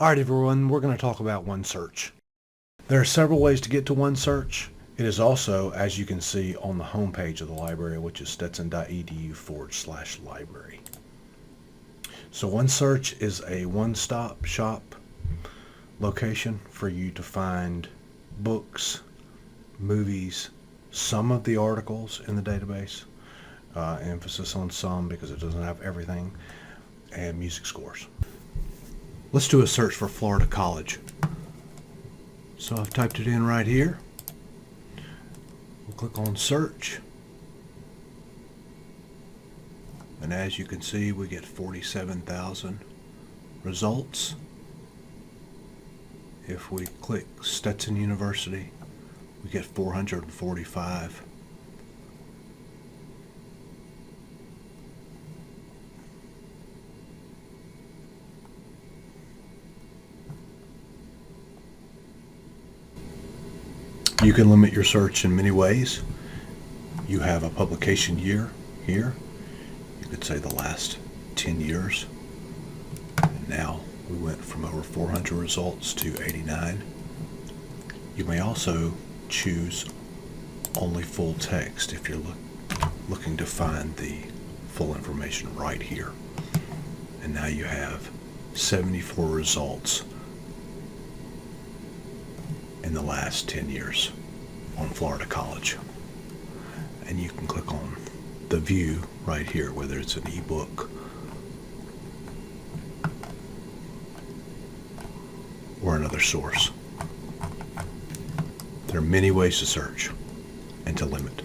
Alright everyone, we're going to talk about OneSearch. There are several ways to get to OneSearch. It is also, as you can see, on the home page of the library, which is stetson.edu/library. So OneSearch is a one-stop shop location for you to find books, movies, some of the articles in the database, emphasis on some because it doesn't have everything, and music scores. Let's do a search for Florida College. So I've typed it in right here. We'll click on search. And as you can see, we get 47,000 results. If we click Stetson University, we get 445. You can limit your search in many ways. You have a publication year here. You could say the last 10 years. And now we went from over 400 results to 89. You may also choose only full text if you're looking to find the full information right here. And now you have 74 results in the last 10 years on Florida College. And you can click on the view right here, whether it's an ebook or another source. There are many ways to search and to limit.